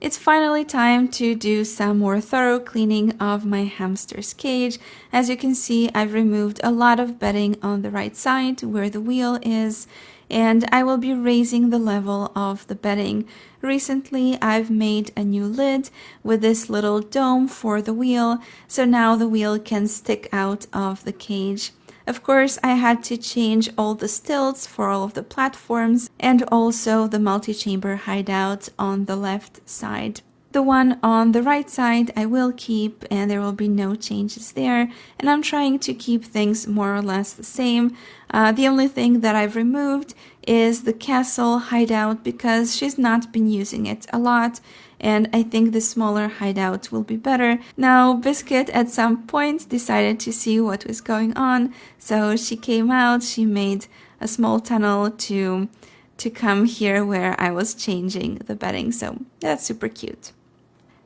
It's finally time to do some more thorough cleaning of my hamster's cage. As you can see, I've removed a lot of bedding on the right side where the wheel is, and I will be raising the level of the bedding. Recently, I've made a new lid with this little dome for the wheel, so now the wheel can stick out of the cage. Of course, I had to change all the stilts for all of the platforms and also the multi-chamber hideout on the left side. The one on the right side I will keep, and there will be no changes there, and I'm trying to keep things more or less the same. The only thing that I've removed is the castle hideout because she's not been using it a lot, and I think the smaller hideout will be better. Now, Biscuit at some point decided to see what was going on, so she came out, she made a small tunnel to come here where I was changing the bedding, so that's super cute.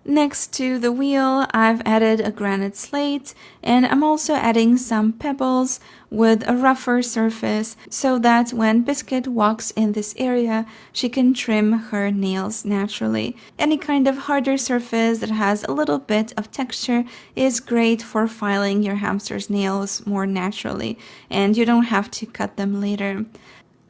Next to the wheel, I've added a granite slate, and I'm also adding some pebbles with a rougher surface so that when Biscuit walks in this area, she can trim her nails naturally. Any kind of harder surface that has a little bit of texture is great for filing your hamster's nails more naturally, and you don't have to cut them later.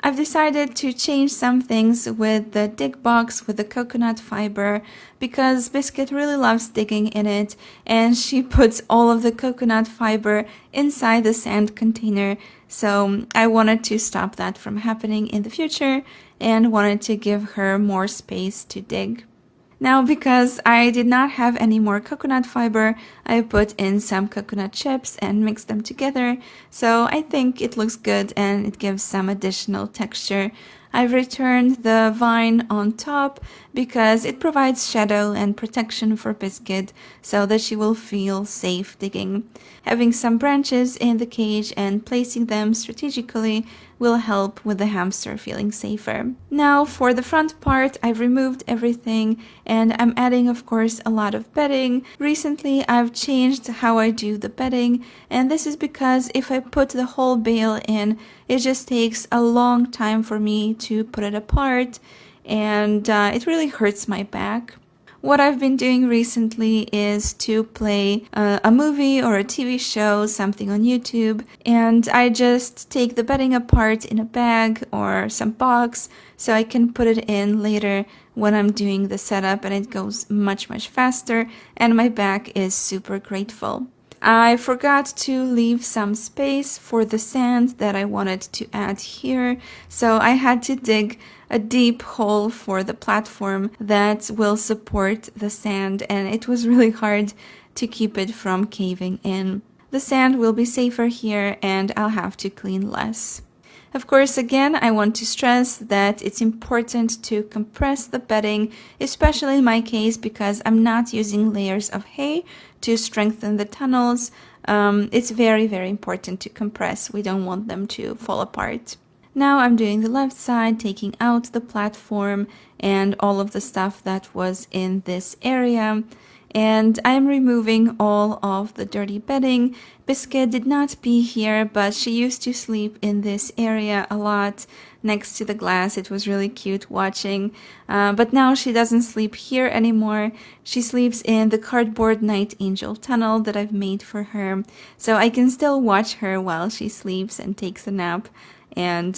I've decided to change some things with the dig box with the coconut fiber because Biscuit really loves digging in it, and she puts all of the coconut fiber inside the sand container, so I wanted to stop that from happening in the future and wanted to give her more space to dig. Now, because I did not have any more coconut fiber, I put in some coconut chips and mixed them together, so I think it looks good and it gives some additional texture. I've returned the vine on top because it provides shadow and protection for Biscuit so that she will feel safe digging. Having some branches in the cage and placing them strategically will help with the hamster feeling safer. Now for the front part, I've removed everything and I'm adding, of course, a lot of bedding. Recently, I've changed how I do the bedding, and this is because if I put the whole bale in, it just takes a long time for me to put it apart, and it really hurts my back. What I've been doing recently is to play a movie or a TV show, something on YouTube, and I just take the bedding apart in a bag or some box so I can put it in later when I'm doing the setup, and it goes much faster, and my back is super grateful. I forgot to leave some space for the sand that I wanted to add here, so I had to dig a deep hole for the platform that will support the sand, and it was really hard to keep it from caving in. The sand will be safer here, and I'll have to clean less. Of course, again, I want to stress that it's important to compress the bedding, especially in my case because I'm not using layers of hay to strengthen the tunnels. It's very important to compress. We don't want them to fall apart. Now I'm doing the left side, taking out the platform and all of the stuff that was in this area. And I'm removing all of the dirty bedding. Biscuit did not be here, but she used to sleep in this area a lot next to the glass. It was really cute watching. But now she doesn't sleep here anymore. She sleeps in the cardboard night angel tunnel that I've made for her. So I can still watch her while she sleeps and takes a nap, and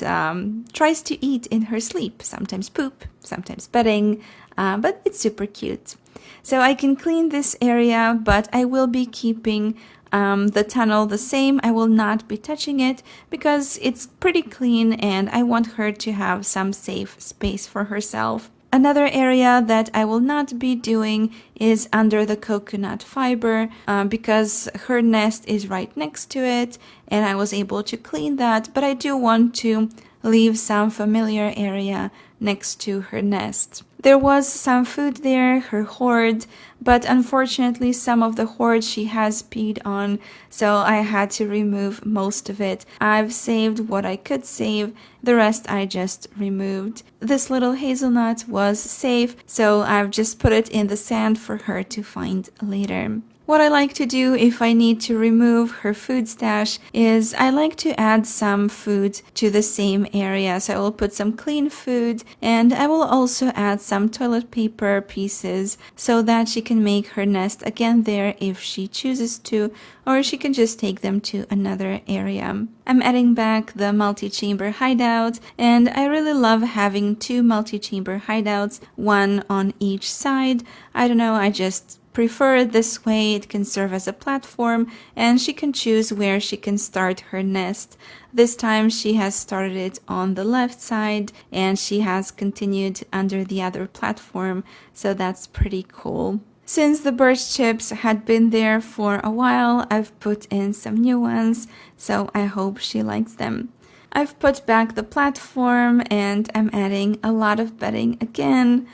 tries to eat in her sleep. Sometimes poop, sometimes bedding, but it's super cute. So I can clean this area, but I will be keeping the tunnel the same. I will not be touching it because it's pretty clean and I want her to have some safe space for herself. Another area that I will not be doing is under the coconut fiber because her nest is right next to it and I was able to clean that, but I do want to leave some familiar area next to her nest. There was some food there, her hoard, but unfortunately some of the hoard she has peed on, so I had to remove most of it. I've saved what I could save, The rest I just removed. This little hazelnut was safe, so I've just put it in the sand for her to find later. What I like to do if I need to remove her food stash is I like to add some food to the same area. So I will put some clean food, and I will also add some toilet paper pieces so that she can make her nest again there if she chooses to, or she can just take them to another area. I'm adding back the multi-chamber hideout, and I really love having 2 multi-chamber hideouts, one on each side. I don't know, I just prefer it this way. It can serve as a platform, and she can choose where she can start her nest. This time she has started it on the left side, and she has continued under the other platform, so that's pretty cool. Since the birch chips had been there for a while, I've put in some new ones, so I hope she likes them. I've put back the platform, and I'm adding a lot of bedding again,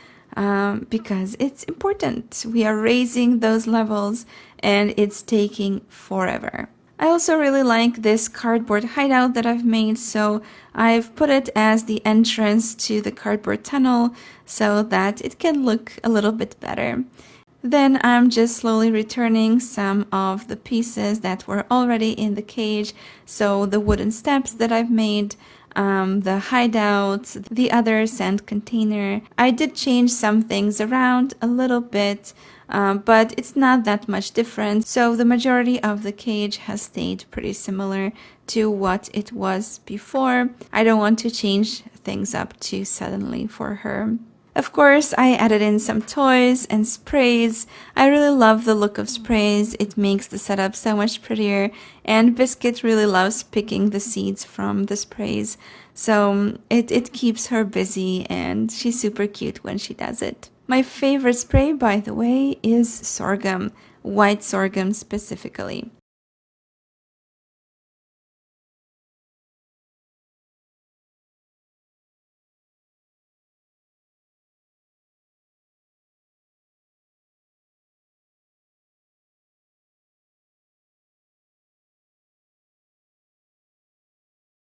because it's important. We are raising those levels and it's taking forever. I also really like this cardboard hideout that I've made, so I've put it as the entrance to the cardboard tunnel so that it can look a little bit better. Then I'm just slowly returning some of the pieces that were already in the cage, so the wooden steps that I've made, the hideout, the other sand container. I did change some things around a little bit, but it's not that much different. So the majority of the cage has stayed pretty similar to what it was before. I don't want to change things up too suddenly for her. Of course, I added in some toys and sprays. I really love the look of sprays. It makes the setup so much prettier, and Biscuit really loves picking the seeds from the sprays. So it keeps her busy, and she's super cute when she does it. My favorite spray, by the way, is sorghum, white sorghum specifically.